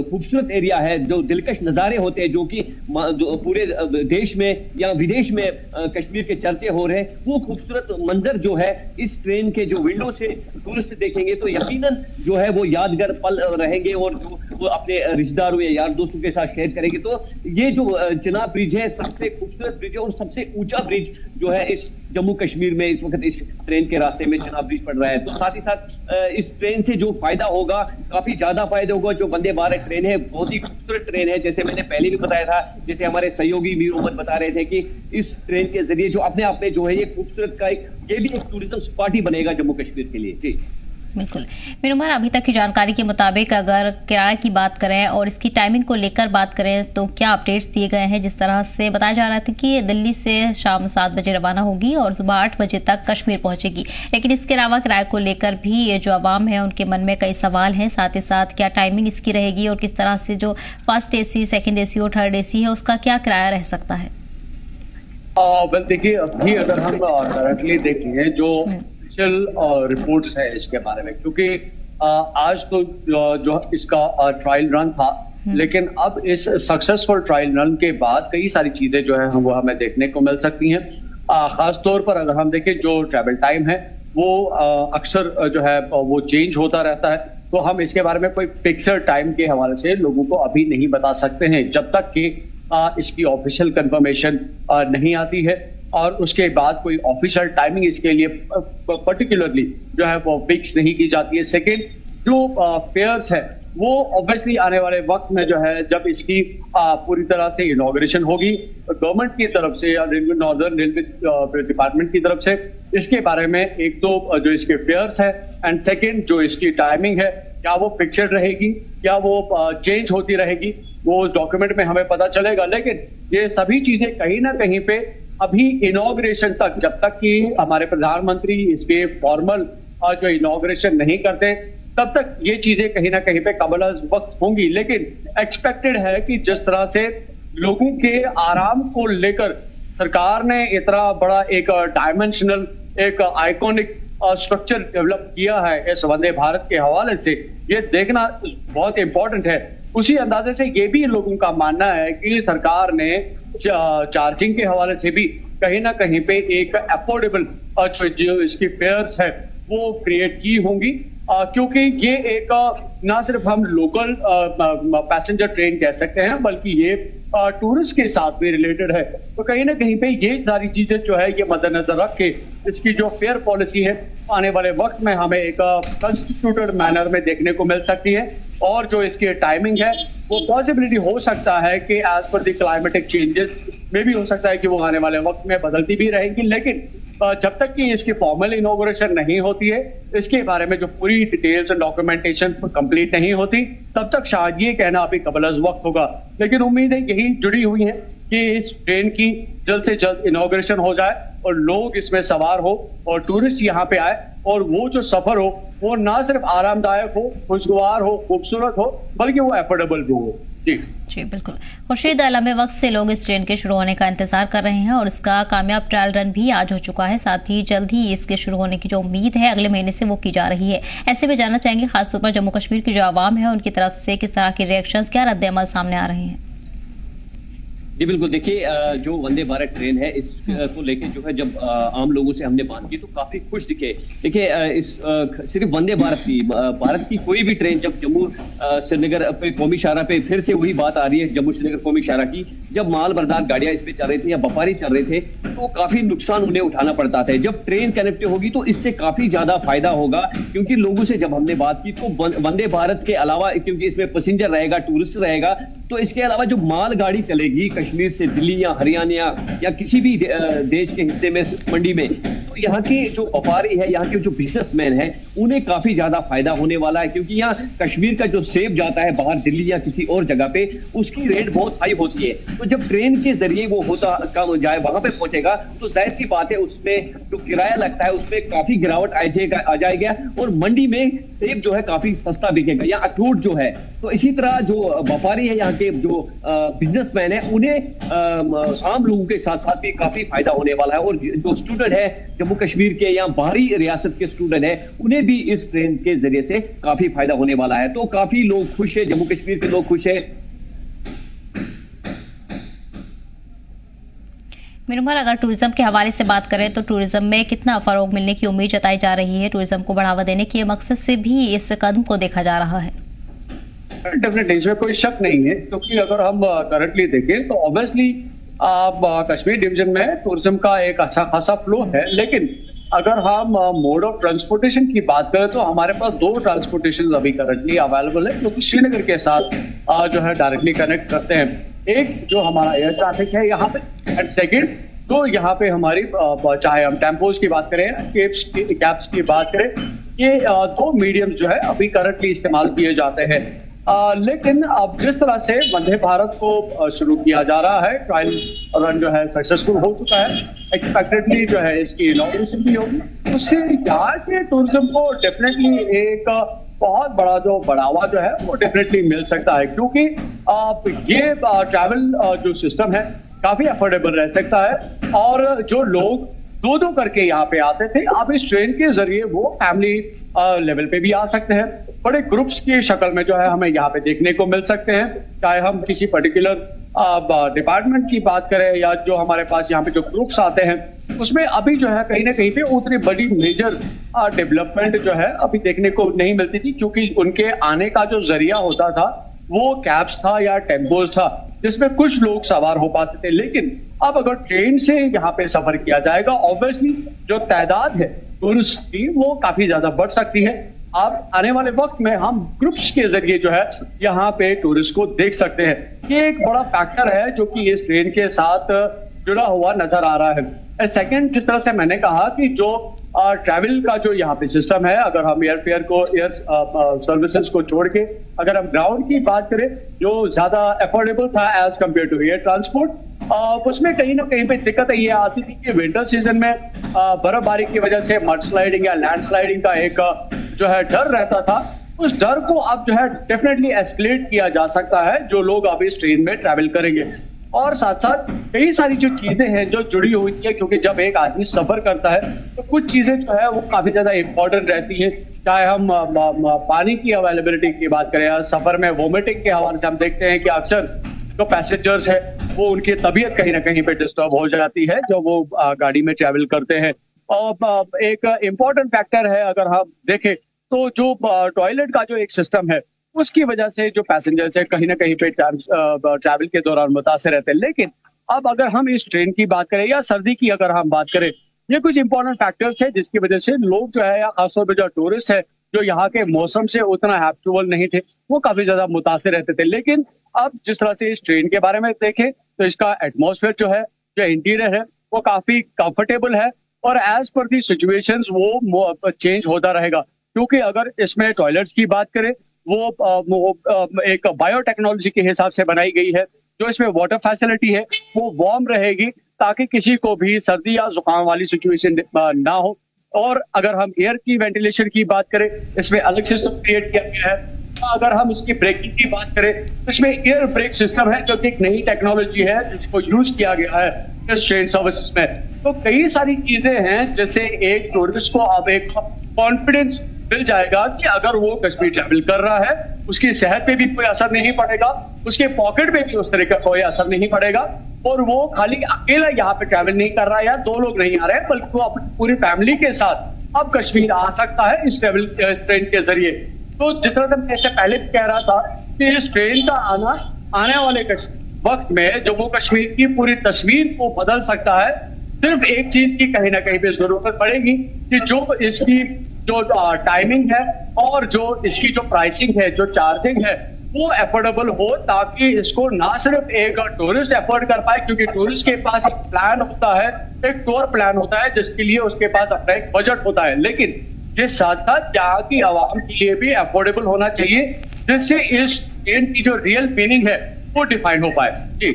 खूबसूरत एरिया है, जो दिलकश नजारे होते हैं, जो कि पूरे देश में या विदेश में कश्मीर के चर्चे हो रहे हैं, वो खूबसूरत मंजर जो है इस ट्रेन के जो विंडो से टूरिस्ट देखेंगे तो यकीनन जो है वो यादगार पल रहेंगे और वो अपने रिश्तेदारों या यार दोस्तों के साथ शेयर करेंगे। तो ये जो चिनाब ब्रिज है सबसे खूबसूरत ब्रिज है और सबसे ऊंचा ब्रिज जो है इस जम्मू कश्मीर में इस वक्त इस ट्रेन के रास्ते में चिनाब ब्रिज पड़ रहा है। तो साथ ही साथ इस ट्रेन से जो फायदा होगा, काफी ज्यादा फायदा होगा। जो वंदे भारत ट्रेन है बहुत ही खूबसूरत ट्रेन है, जैसे मैंने पहले भी बताया था, जैसे हमारे सहयोगी मीर मोहम्मद बता रहे थे कि इस ट्रेन के जरिए जो अपने आप में जो है ये खूबसूरत का ये भी एक टूरिज्म स्पॉट ही बनेगा जम्मू कश्मीर के लिए। जी बिल्कुल मीर उमर, अभी तक की जानकारी के मुताबिक अगर किराए की बात करें और इसकी टाइमिंग को लेकर बात करें तो क्या अपडेट्स दिए गए हैं? जिस तरह से बताया जा रहा था कि दिल्ली से शाम 7 बजे रवाना होगी और सुबह 8 बजे तक कश्मीर पहुंचेगी, लेकिन इसके अलावा किराए को लेकर भी ये जो आवाम है उनके मन में कई सवाल हैं। साथ ही साथ क्या टाइमिंग इसकी रहेगी और किस तरह से जो फर्स्ट AC, सेकेंड AC और थर्ड AC है उसका क्या किराया रह सकता है? देखिए अभी अगर हम करंटली देखें जो रिपोर्ट्स है इसके बारे में, क्योंकि आज तो जो इसका ट्रायल रन था, लेकिन अब इस सक्सेसफुल ट्रायल रन के बाद कई सारी चीजें जो है वो हमें देखने को मिल सकती हैं। खास तौर पर अगर हम देखें जो ट्रैवल टाइम है वो अक्सर जो है वो चेंज होता रहता है, तो हम इसके बारे में कोई फिक्सड टाइम के हवाले से लोगों को अभी नहीं बता सकते हैं जब तक कि इसकी ऑफिशियल कंफर्मेशन नहीं आती है और उसके बाद कोई ऑफिशियल टाइमिंग इसके लिए पर्टिकुलरली जो है वो फिक्स नहीं की जाती है। सेकेंड, जो फेयर्स है वो ऑब्वियसली आने वाले वक्त में जो है जब इसकी पूरी तरह से इनॉग्रेशन होगी गवर्नमेंट की तरफ से या नॉर्दर्न रेलवे डिपार्टमेंट की तरफ से, इसके बारे में एक तो जो इसके फेयर्स है एंड सेकंड जो इसकी टाइमिंग है क्या वो फिक्स्ड रहेगी, क्या वो चेंज होती रहेगी, वो उस डॉक्यूमेंट में हमें पता चलेगा। लेकिन ये सभी चीजें कहीं ना कहीं पे अभी इनॉग्रेशन तक, जब तक कि हमारे प्रधानमंत्री इसके फॉर्मल जो इनॉग्रेशन नहीं करते तब तक ये चीजें कहीं ना कहीं पे कबल वक्त होंगी। लेकिन एक्सपेक्टेड है कि जिस तरह से लोगों के आराम को लेकर सरकार ने इतना बड़ा एक डायमेंशनल एक आइकॉनिक स्ट्रक्चर डेवलप किया है इस वंदे भारत के हवाले से, ये देखना बहुत इंपॉर्टेंट है। उसी अंदाजे से ये भी लोगों का मानना है कि सरकार ने चार्जिंग के हवाले से भी कहीं ना कहीं पे एक अफोर्डेबल जो इसकी फेयर्स है वो क्रिएट की होंगी, क्योंकि ये एक ना सिर्फ हम लोकल पैसेंजर ट्रेन कह सकते हैं बल्कि ये टूरिस्ट के साथ भी रिलेटेड है। तो कहीं ना कहीं पे ये सारी चीजें जो है ये मद्देनजर रख के इसकी जो फेयर पॉलिसी है आने वाले वक्त में हमें एक कंस्टिट्यूटेड मैनर में देखने को मिल सकती है और जो इसकी टाइमिंग है वो पॉसिबिलिटी हो सकता है कि as per the climatic changes में भी हो सकता है कि वो आने वाले वक्त में बदलती भी रहेंगी। लेकिन जब तक कि इसकी फॉर्मल इनॉग्रेशन नहीं होती है, इसके बारे में जो पूरी डिटेल्स एंड डॉक्यूमेंटेशन कंप्लीट नहीं होती, तब तक शायद ये कहना अभी कबल वक्त होगा। लेकिन उम्मीद है यही जुड़ी हुई है कि इस ट्रेन की जल्द से जल्द इनॉग्रेशन हो जाए और लोग इसमें सवार हो और टूरिस्ट यहाँ पे आए और वो जो सफर हो वो ना सिर्फ आरामदायक हो, खुशगवार हो, खूबसूरत हो, बल्कि वो एफोर्डेबल भी हो। जी बिल्कुल खुर्शीद, लंबे वक्त से लोग इस ट्रेन के शुरू होने का इंतजार कर रहे हैं और इसका कामयाब ट्रायल रन भी आज हो चुका है। साथ ही जल्द ही इसके शुरू होने की जो उम्मीद है अगले महीने से वो की जा रही है। ऐसे में जानना चाहेंगे खासतौर पर जम्मू कश्मीर की जो आवाम है उनकी तरफ से किस तरह के रिएक्शंस, क्या रद्द-ए-अमल सामने आ रहे हैं। जी बिल्कुल, देखिए जो वंदे भारत ट्रेन है इसको लेके जो है जब आम लोगों से हमने बात की तो काफी खुश दिखे। देखिए इस सिर्फ वंदे भारत की कोई भी ट्रेन जब जम्मू श्रीनगर पे कौमी शाहरा पे फिर से वही बात आ रही है जम्मू श्रीनगर कौमी शाहरा की, जब माल बरदार गाड़ियां इस पे चल रही थी या व्यापारी चल रहे थे तो काफी नुकसान उन्हें उठाना पड़ता था। जब ट्रेन कनेक्ट होगी तो इससे काफी ज्यादा फायदा होगा, क्योंकि लोगों से जब हमने बात की तो वंदे भारत के अलावा, क्योंकि इसमें पैसेंजर रहेगा, टूरिस्ट रहेगा, तो इसके अलावा जो माल गाड़ी चलेगी कश्मीर से दिल्ली या हरियाणा या किसी भी देश के हिस्से में मंडी में, तो यहाँ के जो व्यापारी है, यहाँ के जो बिजनेसमैन है, उन्हें काफी ज्यादा फायदा होने वाला है। क्योंकि यहाँ कश्मीर का जो सेब जाता है बाहर दिल्ली या किसी और जगह पे, उसकी रेट बहुत हाई होती है। तो जब ट्रेन के जरिए वो होता कम जाए वहां पे पहुंचेगा तो जाहिर सी बात है उसमें जो किराया लगता है उसमें काफी गिरावट आ जाएगा और मंडी में सेब जो है काफी सस्ता बिकेगा या अखरोट जो है। तो इसी तरह जो व्यापारी है, यहाँ के जो बिजनेसमैन है, उन्हें आम लोगों के साथ साथ भी काफी फायदा होने वाला है। और जो स्टूडेंट है जम्मू कश्मीर के या बाहरी रियासत के स्टूडेंट है, उन्हें भी इस ट्रेन के जरिए से काफी फायदा होने वाला है। तो काफी लोग खुश है, जम्मू कश्मीर के लोग खुश है। मीनुमर, अगर टूरिज्म के हवाले से बात करें तो टूरिज्म में कितना फरोग मिलने की उम्मीद जताई जा रही है? टूरिज्म को बढ़ावा देने के मकसद से भी इस कदम को देखा जा रहा है। डेफिनेटली इसमें कोई शक नहीं है, क्योंकि अगर हम करंटली देखें तो ऑब्वियसली कश्मीर डिवीजन में टूरिज्म का एक अच्छा खासा फ्लो है। लेकिन अगर हम मोड ऑफ ट्रांसपोर्टेशन की बात करें तो हमारे पास दो ट्रांसपोर्टेशन अभी करंटली अवेलेबल है जो कि श्रीनगर के साथ जो है डायरेक्टली कनेक्ट करते हैं। एक जो हमारा एयर ट्रैफिक है यहाँ पे, एंड सेकेंड तो यहाँ पे हमारी चाहे हम टेम्पोज की बात करें, कैब्स की बात करें, ये दो मीडियम जो है अभी करंटली इस्तेमाल किए जाते हैं। लेकिन अब जिस तरह से वंदे भारत को शुरू किया जा रहा है, ट्रायल रन जो है सक्सेसफुल हो चुका है, एक्सपेक्टेडली जो है इसकी इनॉग्रेशन भी होगी, उससे यहाँ के टूरिज्म को डेफिनेटली एक बहुत बड़ा जो बढ़ावा जो है वो डेफिनेटली मिल सकता है। क्योंकि ये ट्रैवल जो सिस्टम है काफी अफोर्डेबल रह सकता है और जो लोग दो करके यहाँ पे आते थे, अब इस ट्रेन के जरिए वो फैमिली लेवल पे भी आ सकते हैं। बड़े ग्रुप्स की शक्ल में जो है हमें यहाँ पे देखने को मिल सकते हैं, चाहे हम किसी पर्टिकुलर डिपार्टमेंट की बात करें या जो हमारे पास यहाँ पे जो ग्रुप्स आते हैं उसमें अभी जो है कहीं ना कहीं पे उतनी बड़ी मेजर डेवलपमेंट जो है अभी देखने को नहीं मिलती थी, क्योंकि उनके आने का जो जरिया होता था वो कैब्स था या टेम्पोज था जिसमें कुछ लोग सवार हो पाते थे। लेकिन अब अगर ट्रेन से यहाँ पे सफर किया जाएगा, ऑब्वियसली जो तादाद है टूरिस्ट की वो काफी ज्यादा बढ़ सकती है। अब आने वाले वक्त में हम ग्रुप्स के जरिए जो है यहाँ पे टूरिस्ट को देख सकते हैं। ये एक बड़ा फैक्टर है जो कि इस ट्रेन के साथ जुड़ा हुआ नजर आ रहा है। सेकंड, जिस तरह से मैंने कहा कि जो ट्रैवल का जो यहाँ पे सिस्टम है, अगर हम एयर सर्विसेज को छोड़ के अगर हम ग्राउंड की बात करें जो ज्यादा अफोर्डेबल था as compare to air transport, उसमें कहीं ना कहीं पे दिक्कत ये आती थी कि विंटर सीजन में बर्फबारी की वजह से मड स्लाइडिंग या लैंड स्लाइडिंग का एक जो है डर रहता था। उस डर को अब जो है डेफिनेटली एस्केलेट किया जा सकता है जो लोग अब इस ट्रेन में ट्रैवल करेंगे। और साथ साथ कई सारी जो चीजें हैं जो जुड़ी हुई है, क्योंकि जब एक आदमी सफर करता है तो कुछ चीजें जो है वो काफी ज्यादा इंपॉर्टेंट रहती हैं। चाहे हम पानी की अवेलेबिलिटी की बात करें या सफर में वोमिटिंग के हवाले से हम देखते हैं कि अक्सर जो पैसेंजर्स है वो उनकी तबीयत कहीं ना कहीं पे डिस्टर्ब हो जाती है जब वो गाड़ी में ट्रैवल करते हैं। और एक इम्पॉर्टेंट फैक्टर है अगर हम देखें तो जो टॉयलेट का जो एक सिस्टम है उसकी वजह से जो पैसेंजर्स है कहीं ना कहीं पे ट्रैवल के दौरान मुतासिर रहते हैं। लेकिन अब अगर हम इस ट्रेन की बात करें या सर्दी की अगर हम बात करें, ये कुछ इंपॉर्टेंट फैक्टर्स है जिसकी वजह से लोग जो है या खासतौर पर जो टूरिस्ट है जो यहाँ के मौसम से उतना हैप्चुअल नहीं थे वो काफी ज्यादा मुतासिर रहते थे। लेकिन अब जिस तरह से इस ट्रेन के बारे में देखें तो इसका एटमॉस्फेयर जो है, जो इंटीरियर है वो काफी कंफर्टेबल है और एज पर दी सिचुएशंस वो चेंज होता रहेगा। क्योंकि अगर इसमें टॉयलेट्स की बात करें वो एक बायोटेक्नोलॉजी के हिसाब से बनाई गई है। जो इसमें वाटर फैसिलिटी है वो वार्म रहेगी ताकि किसी को भी सर्दी या जुकाम वाली सिचुएशन ना हो। और अगर हम एयर की वेंटिलेशन की बात करें, इसमें अलग सिस्टम क्रिएट किया गया है। अगर हम इसकी ब्रेकिंग की बात करें तो इसमें एयर ब्रेक सिस्टम है जो कि एक नई टेक्नोलॉजी है जिसको यूज किया गया है इस ट्रेन सर्विस में। तो कई सारी चीजें हैं जैसे एक टूरिस्ट को अब एक कॉन्फिडेंस मिल जाएगा कि अगर वो कश्मीर ट्रैवल कर रहा है उसकी सेहत पे भी कोई असर नहीं पड़ेगा, उसके पॉकेट पे भी उस तरह का कोई असर नहीं पड़ेगा और वो खाली अकेला यहाँ पे ट्रैवल नहीं कर रहा है या दो लोग नहीं आ रहे हैं बल्कि वो अपनी पूरी फैमिली के साथ अब कश्मीर आ सकता है इस ट्रेन के जरिए। तो जिस तरह से मैं इससे पहले भी कह रहा था कि इस ट्रेन का आना आने वाले वक्त में जम्मू कश्मीर की पूरी तस्वीर को बदल सकता है। सिर्फ एक चीज की कहीं ना कहीं पे जरूरत पड़ेगी कि जो इसकी जो टाइमिंग है और जो इसकी जो प्राइसिंग है, जो चार्जिंग है वो एफोर्डेबल हो ताकि इसको ना सिर्फ एक टूरिस्ट एफोर्ड कर पाए, क्योंकि टूरिस्ट के पास एक प्लान होता है, एक टूर प्लान होता है जिसके लिए उसके पास अपना एक बजट होता है। लेकिन ये साथ साथ यहाँ की आवाम के लिए भी अफोर्डेबल होना चाहिए जिससे इस ट्रेन की जो रियल मीनिंग है वो डिफाइन हो पाए। जी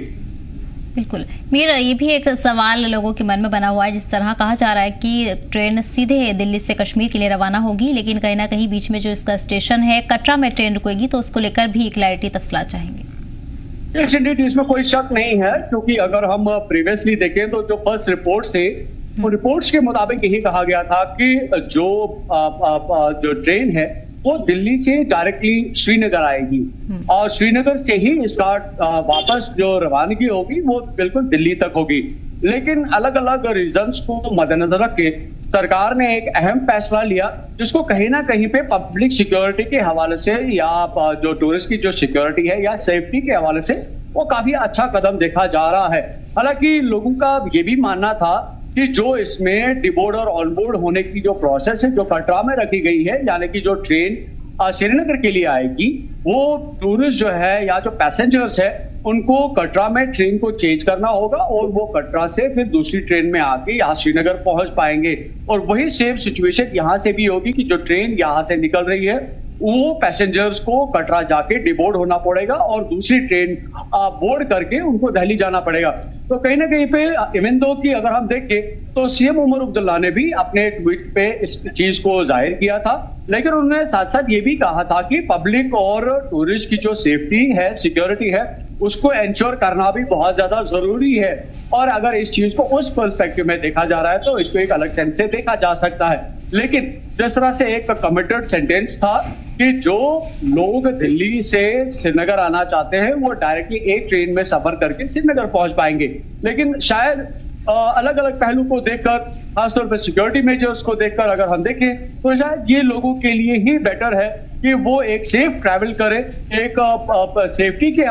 बिल्कुल मीर, ये भी एक सवाल लोगों के मन में बना हुआ है। जिस तरह कहा जा रहा है कि ट्रेन सीधे दिल्ली से कश्मीर के लिए रवाना होगी, लेकिन कहीं ना कहीं बीच में जो इसका स्टेशन है कटरा में ट्रेन रुकेगी, तो उसको लेकर भी क्लैरिटी तफसीलात चाहेंगे। एक्सीडेंट इसमें कोई शक नहीं है, क्योंकि अगर हम प्रीवियसली देखें तो जो फर्स्ट रिपोर्ट थे वो रिपोर्ट्स के मुताबिक यही कहा गया था कि जो ट्रेन है वो दिल्ली से डायरेक्टली श्रीनगर आएगी और श्रीनगर से ही इसका वापस जो रवानगी होगी वो बिल्कुल दिल्ली तक होगी। लेकिन अलग अलग रीजंस को मद्देनजर रख के सरकार ने एक अहम फैसला लिया जिसको कहीं ना कहीं पे पब्लिक सिक्योरिटी के हवाले से या जो टूरिस्ट की जो सिक्योरिटी है या सेफ्टी के हवाले से वो काफी अच्छा कदम देखा जा रहा है। हालांकि लोगों का ये भी मानना था कि जो इसमें डिबोर्ड और ऑनबोर्ड होने की जो प्रोसेस है जो कटरा में रखी गई है, यानी कि जो ट्रेन श्रीनगर के लिए आएगी वो टूरिस्ट जो है या जो पैसेंजर्स है उनको कटरा में ट्रेन को चेंज करना होगा और वो कटरा से फिर दूसरी ट्रेन में आके यहाँ श्रीनगर पहुंच पाएंगे। और वही सेम सिचुएशन यहाँ से भी होगी कि जो ट्रेन यहाँ से निकल रही है वो पैसेंजर्स को कटरा जाके डिबोर्ड होना पड़ेगा और दूसरी ट्रेन बोर्ड करके उनको दिल्ली जाना पड़ेगा। तो कहीं ना कहीं पे इवन दो की अगर हम देखें तो सीएम उमर अब्दुल्ला ने भी अपने ट्वीट पे इस चीज को जाहिर किया था, लेकिन उन्होंने साथ साथ ये भी कहा था कि पब्लिक और टूरिस्ट की जो सेफ्टी है, सिक्योरिटी है, उसको इंश्योर करना भी बहुत ज्यादा जरूरी है। और अगर इस चीज को उस पर्सपेक्टिव में देखा जा रहा है तो इसको एक अलग सेंस से देखा जा सकता है। लेकिन जिस तरह से एक कमिटेड सेंटेंस था कि जो लोग दिल्ली से श्रीनगर आना चाहते हैं वो डायरेक्टली एक ट्रेन में सफर करके श्रीनगर पहुंच पाएंगे, लेकिन शायद अलग अलग पहलू को देखकर, खासतौर पर सिक्योरिटी मेजर्स को देखकर अगर हम देखें तो शायद ये लोगों के लिए ही बेटर है कि वो एक सेफ ट्रैवल करें, एक सेफ्टी के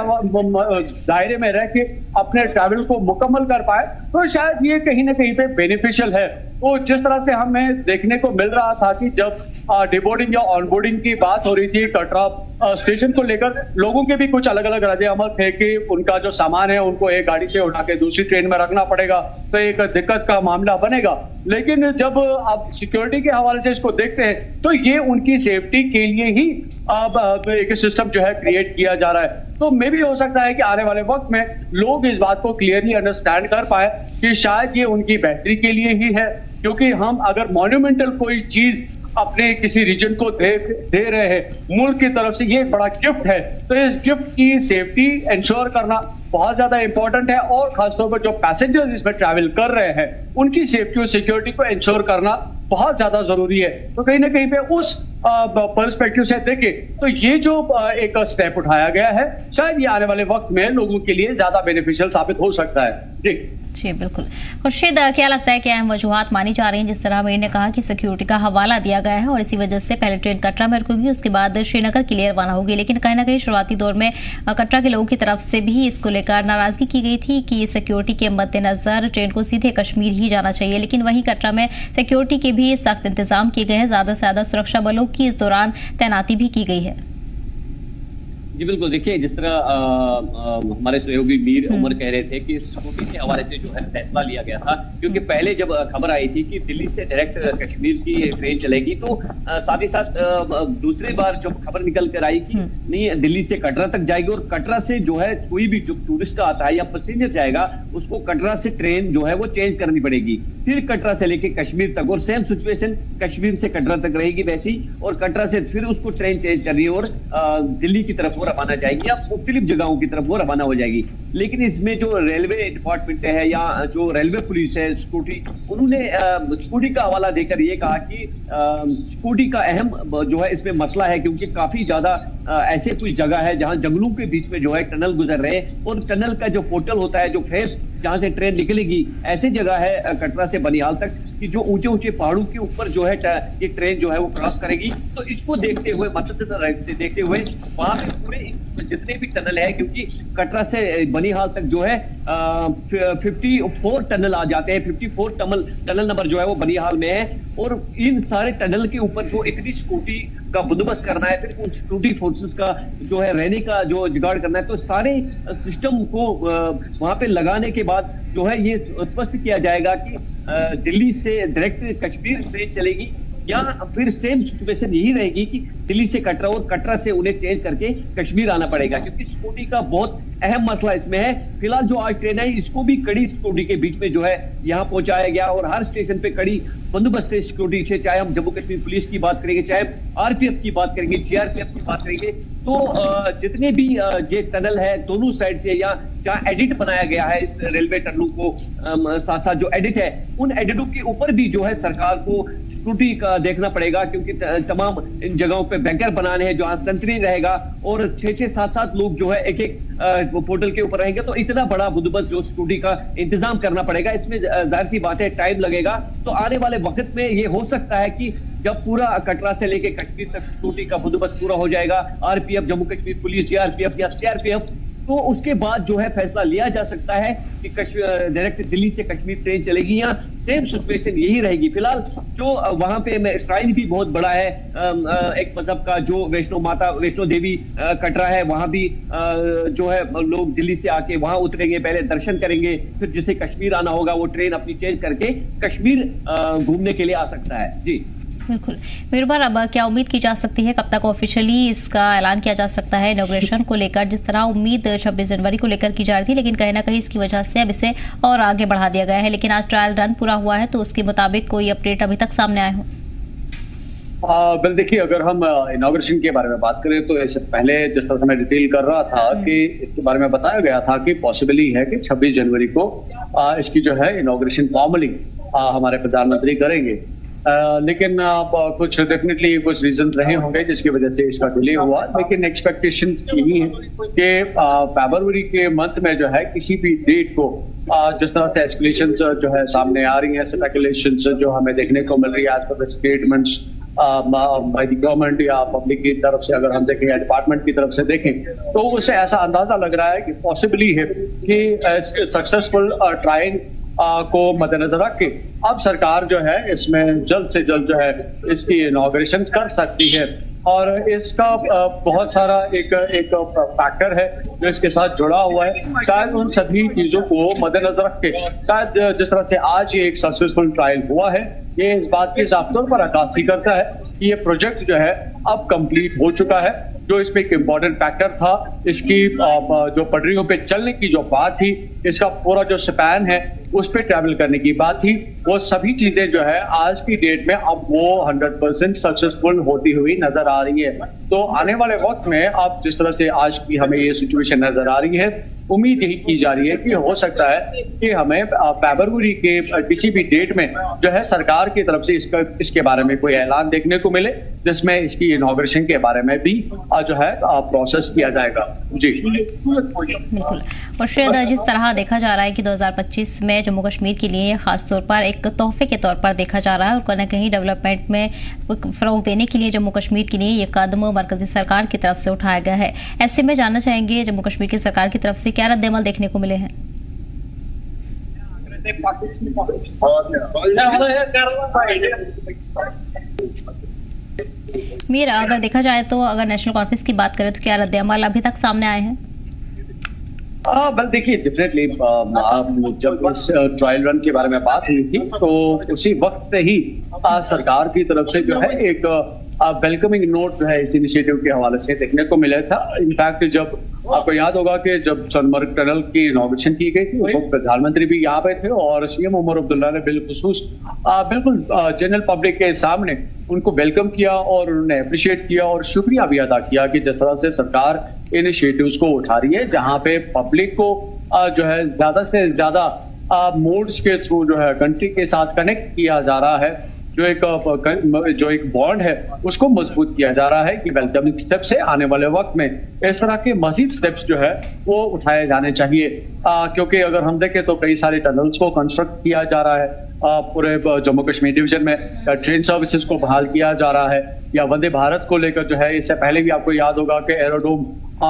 दायरे में रह के अपने ट्रैवल को मुकम्मल कर पाए, तो शायद ये कहीं ना कहीं पे बेनिफिशियल है। तो जिस तरह से हमें देखने को मिल रहा था कि जब डिबोर्डिंग या ऑनबोर्डिंग की बात हो रही थी कटरा स्टेशन को लेकर, लोगों के भी कुछ अलग अलग रद्द अमल थे कि उनका जो सामान है उनको एक गाड़ी से उठा के दूसरी ट्रेन में रखना पड़ेगा, तो एक दिक्कत का मामला बनेगा। लेकिन जब आप सिक्योरिटी के हवाले से इसको देखते हैं तो ये उनकी सेफ्टी के लिए ही एक सिस्टम जो है क्रिएट किया जा रहा है। तो मे भी हो सकता है कि आने वाले वक्त में लोग इस बात को क्लियरली अंडरस्टैंड कर पाए कि शायद ये उनकी बेहतरी के लिए ही है, क्योंकि हम अगर मॉन्यूमेंटल कोई चीज अपने किसी रीजन को दे रहे हैं मुल्क की तरफ से, ये एक बड़ा गिफ्ट है, तो इस गिफ्ट की सेफ्टी इंश्योर करना बहुत ज्यादा इंपॉर्टेंट है। और खासतौर पर जो पैसेंजर्स इसमें ट्रैवल कर रहे हैं उनकी सेफ्टी और सिक्योरिटी को इंश्योर करना बहुत ज्यादा जरूरी है। तो कहीं ना कहीं पे उस पर्सपेक्टिव से देखें तो ये जो एक स्टेप उठाया गया है शायद ये आने वाले वक्त में लोगों के लिए ज्यादा बेनिफिशियल साबित हो सकता है। जी बिल्कुल। खुर्शीद, क्या लगता है कि अहम वजूहात मानी जा रही हैं? जिस तरह मीर ने कहा कि सिक्योरिटी का हवाला दिया गया है और इसी वजह से पहले ट्रेन कटरा में रुकेगी, उसके बाद श्रीनगर के लिए रवाना होगी, लेकिन कहीं ना कहीं शुरुआती दौर में कटरा के लोगों की तरफ से भी इसको लेकर नाराजगी की गई थी कि सिक्योरिटी के मद्देनजर ट्रेन को सीधे कश्मीर ही जाना चाहिए, लेकिन वहीं कटरा में सिक्योरिटी के भी सख्त इंतजाम किए गए हैं, ज्यादा से ज्यादा सुरक्षा बलों की इस दौरान तैनाती भी की गई है। जी बिल्कुल, देखिए जिस तरह हमारे सहयोगी मीर उमर कह रहे थे कि सिक्योरिटी के हवाले से जो है फैसला लिया गया था, क्योंकि पहले जब खबर आई थी कि दिल्ली से डायरेक्ट कश्मीर की ट्रेन चलेगी तो साथ ही साथ दूसरी बार जब खबर निकल कर आई कि नहीं दिल्ली से कटरा तक जाएगी और कटरा से जो है कोई भी जो टूरिस्ट आता है या पैसेंजर जाएगा उसको कटरा से ट्रेन जो है वो चेंज करनी पड़ेगी, फिर कटरा से लेके कश्मीर तक, और सेम सिचुएशन कश्मीर से कटरा तक रहेगी वैसी, और कटरा से फिर उसको ट्रेन चेंज करनी है और दिल्ली की तरफ रवाना जाएगी या मुख्तलिफ जगहों की तरफ वो रवाना हो जाएगी। लेकिन इसमें जो रेलवे डिपार्टमेंट है या जो रेलवे पुलिस है सिक्योरिटी, उन्होंने सिक्योरिटी का हवाला देकर ये कहा कि सिक्योरिटी का अहम जो है इसमें मसला है, क्योंकि काफी ज्यादा ऐसे कुछ जगह है जहां जंगलों के बीच में जो है टनल गुजर रहे हैं और टनल का जो पोर्टल होता है, जो फेस जहां से ट्रेन निकलेगी, ऐसी जगह है कटरा से बनिहाल तक कि जो ऊंचे ऊंचे पहाड़ों के ऊपर जो है ये ट्रेन जो है वो क्रॉस करेगी। तो इसको देखते हुए देखते हुए वहां पे पूरे जितने भी टनल है, क्योंकि कटरा से बनिहाल तक जो है 54 टनल आ जाते हैं, 54 टनल नंबर जो है वो बनिहाल में है, और इन सारे टनल के ऊपर जो इतनी सिक्योरिटी का बंदोबस्त करना है, फिर उन सिक्योरिटी फोर्सेस का जो है रहने का जो जुगाड़ करना है, तो सारे सिस्टम को वहां पे लगाने के बाद जो है ये स्पष्ट किया जाएगा कि दिल्ली से डायरेक्ट कश्मीर ट्रेन चलेगी या फिर सेम सिचुएशन यही रहेगी कि दिल्ली से कटरा और कटरा से उन्हें चेंज करके कश्मीर आना पड़ेगा, क्योंकि सिक्योरिटी का बहुत अहम मसला इसमें है। फिलहाल जो आज ट्रेन आई इसको भी कड़ी सिक्योरिटी के बीच में जो है यहाँ पहुंचाया गया और हर स्टेशन पे कड़ी बंदोबस्त है सिक्योरिटी से, चाहे हम जम्मू कश्मीर पुलिस की बात करेंगे, चाहे आरपीएफ की बात करेंगे, जीआरपीएफ की बात करेंगे, तो जितने भी ये टनल है दोनों साइड से या जहाँ एडिट बनाया गया है इस रेलवे टनलों को साथ साथ जो एडिट है उन एडिटों के ऊपर भी जो है सरकार को सिक्योरिटी का देखना पड़ेगा, क्योंकि तमाम इन जगहों पे बैंकर बनाने हैं जहाँ संतरी रहेगा और 6-6, 7-7 लोग जो है एक पोर्टल के ऊपर रहेंगे, तो इतना बड़ा बंदोबस्त जो सिक्योरिटी का इंतजाम करना पड़ेगा। इसमें जाहिर सी बात है टाइम लगेगा, तो आने वाले वक्त में ये हो सकता है कि जब पूरा कटरा से लेके कश्मीर तक सिक्योरिटी का बंदोबस्त पूरा हो जाएगा, RPF, Jammu Kashmir police, GRPF या सीआरपीएफ, तो उसके बाद जो है फैसला लिया जा सकता है कि डायरेक्ट दिल्ली से कश्मीर ट्रेन चलेगी या सेम सिचुएशन यही रहेगी। फिलहाल जो वहां पे श्राइन भी बहुत बड़ा है, एक मजहब का जो वैष्णो देवी कटरा है, वहां भी जो है लोग दिल्ली से आके वहां उतरेंगे, पहले दर्शन करेंगे, फिर जिसे कश्मीर आना होगा वो ट्रेन अपनी चेंज करके कश्मीर घूमने के लिए आ सकता है। जी बिल्कुल। मीरबार, अब क्या उम्मीद की जा सकती है, कब तक ऑफिशियली इसका ऐलान किया जा सकता है इनॉग्रेशन को लेकर? जिस तरह उम्मीद 26 जनवरी को लेकर की जा रही थी, लेकिन कहीं ना कहीं इसकी वजह से अब इसे और आगे बढ़ा दिया गया है, लेकिन आज ट्रायल रन पूरा हुआ है, तो उसके मुताबिक कोई अपडेट अभी तक सामने आए हो? वेल देखिए, अगर हम इनॉग्रेशन के बारे में बात करें तो इससे पहले जिस तरह से मैं डिटेल कर रहा था कि इसके बारे में बताया गया था कि पॉसिबली है कि 26 जनवरी को इसकी जो है इनॉग्रेशन फॉर्मली हमारे प्रधानमंत्री करेंगे। लेकिन कुछ डेफिनेटली कुछ रीजंस रहे होंगे जिसकी वजह से इसका डिले हुआ, लेकिन एक्सपेक्टेशन यही है कि फरवरी के मंथ में जो है किसी भी डेट को जिस तरह से एस्केलेशन जो है सामने आ रही है, स्पेकुलेशन जो हमें देखने को मिल रही है as per statements by the government या पब्लिक की तरफ से, अगर हम देखें या डिपार्टमेंट की तरफ से देखें, तो उससे ऐसा अंदाजा लग रहा है कि पॉसिबली है कि सक्सेसफुल ट्रायल को मद्देनजर रख के अब सरकार जो है इसमें जल्द से जल्द जो है इसकी इनॉग्रेशन कर सकती है। और इसका बहुत सारा एक फैक्टर है जो इसके साथ जुड़ा हुआ है। शायद उन सभी चीजों को मद्देनजर रख के शायद जिस तरह से आज ये एक सक्सेसफुल ट्रायल हुआ है, ये इस बात की साफ तौर पर अक्कासी करता है कि ये प्रोजेक्ट जो है अब कंप्लीट हो चुका है। जो इसमें एक इम्पोर्टेंट फैक्टर था, इसकी जो पटरियों पे चलने की जो बात थी, इसका पूरा जो स्पैन है उस पे ट्रैवल करने की बात थी, वो सभी चीजें जो है आज की डेट में अब वो 100% सक्सेसफुल होती हुई नजर आ रही है। तो आने वाले वक्त में अब जिस तरह से आज की हमें ये सिचुएशन नजर आ रही है, उम्मीद यही की जा रही है कि हो सकता है कि हमें फरवरी के किसी भी डेट में जो है सरकार की तरफ से इसके बारे में कोई ऐलान देखने को मिले, जिसमें इसकी इनॉग्रेशन के बारे में भी जो है प्रोसेस किया जाएगा। जी बिल्कुल। और शायद जिस तरह देखा जा रहा है कि 2025 में जम्मू कश्मीर के लिए खास तौर पर एक तोहफे के तौर पर देखा जा रहा है और कहीं ना कहीं डेवलपमेंट में फरोग देने के लिए जम्मू कश्मीर के लिए ये कदम मरकजी सरकार की तरफ से उठाया गया है। ऐसे में जानना चाहेंगे जम्मू कश्मीर की सरकार की तरफ से क्या रद्द-ए-अमल देखने को मिले हैं? मीरा, अगर देखा जाए तो अगर नेशनल कॉन्फ्रेंस की बात करें तो क्या रद्द-ए-अमल अभी तक सामने आए हैं? बल देखिए, डेफिनेटली जब इस ट्रायल रन के बारे में बात हुई थी तो उसी वक्त से ही सरकार की तरफ से जो है एक वेलकमिंग नोट जो है इस इनिशिएटिव के हवाले से देखने को मिला था। इनफैक्ट जब आपको याद होगा कि जब सोनमर्ग टनल की इनॉग्रेशन की गई थी, तो प्रधानमंत्री भी यहाँ पे थे और सीएम उमर अब्दुल्ला ने बिलखुसूस बिल्कुल जनरल पब्लिक के सामने उनको वेलकम किया और उन्होंने अप्रिशिएट किया और शुक्रिया भी अदा किया कि जिस तरह से सरकार इनिशिएटिव्स को उठा रही है, जहाँ पे पब्लिक को जो है ज्यादा से ज्यादा मोड्स के थ्रू जो है कंट्री के साथ कनेक्ट किया जा रहा है, जो एक बॉन्ड है उसको मजबूत किया जा रहा है कि वेलकमिंग स्टेप से आने वाले वक्त में इस तरह के मजीद स्टेप्स जो है वो उठाए जाने चाहिए। क्योंकि अगर हम देखें तो कई सारे टनल्स को कंस्ट्रक्ट किया जा रहा है, पूरे जम्मू कश्मीर डिवीजन में ट्रेन सर्विसेज को बहाल किया जा रहा है, या वंदे भारत को लेकर जो है इससे पहले भी आपको याद होगा कि एरोड्रोम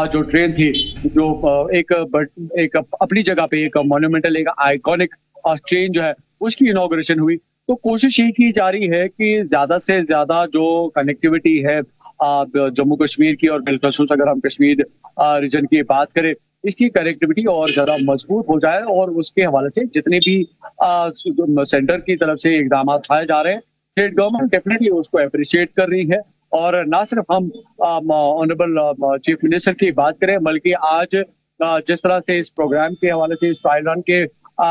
जो ट्रेन थी जो एक अपनी जगह पे एक मॉन्यूमेंटल एक आइकॉनिक ट्रेन जो है उसकी इनॉग्रेशन हुई। तो कोशिश ये की जा रही है कि ज्यादा से ज्यादा जो कनेक्टिविटी है जम्मू कश्मीर की और बिलखसूस अगर हम कश्मीर रीजन की बात करें, इसकी कनेक्टिविटी और ज्यादा मजबूत हो जाए और उसके हवाले से जितने भी सेंटर की तरफ से इकदाम उठाए जा रहे हैं, स्टेट गवर्नमेंट डेफिनेटली उसको अप्रिशिएट कर रही है। और ना सिर्फ हम ऑनरेबल चीफ मिनिस्टर की बात करें, बल्कि आज जिस तरह से इस प्रोग्राम के हवाले से इस ट्रायल रन के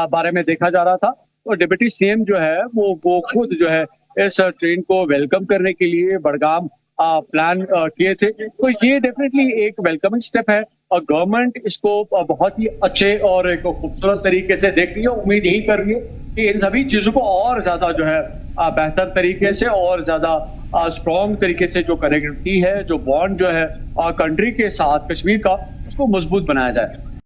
बारे में देखा जा रहा था, और डिप्टी सीएम जो है वो खुद जो है इस ट्रेन को वेलकम करने के लिए बड़गाम प्लान किए थे। तो ये डेफिनेटली एक वेलकमिंग स्टेप है और गवर्नमेंट इसको बहुत ही अच्छे और एक खूबसूरत तरीके से देख रही है। उम्मीद यही कर रही है कि इन सभी चीजों को और ज्यादा जो है बेहतर तरीके से और ज्यादा स्ट्रॉन्ग तरीके से जो कनेक्टिविटी है, जो बॉन्ड जो है कंट्री के साथ कश्मीर का, उसको मजबूत बनाया जाए।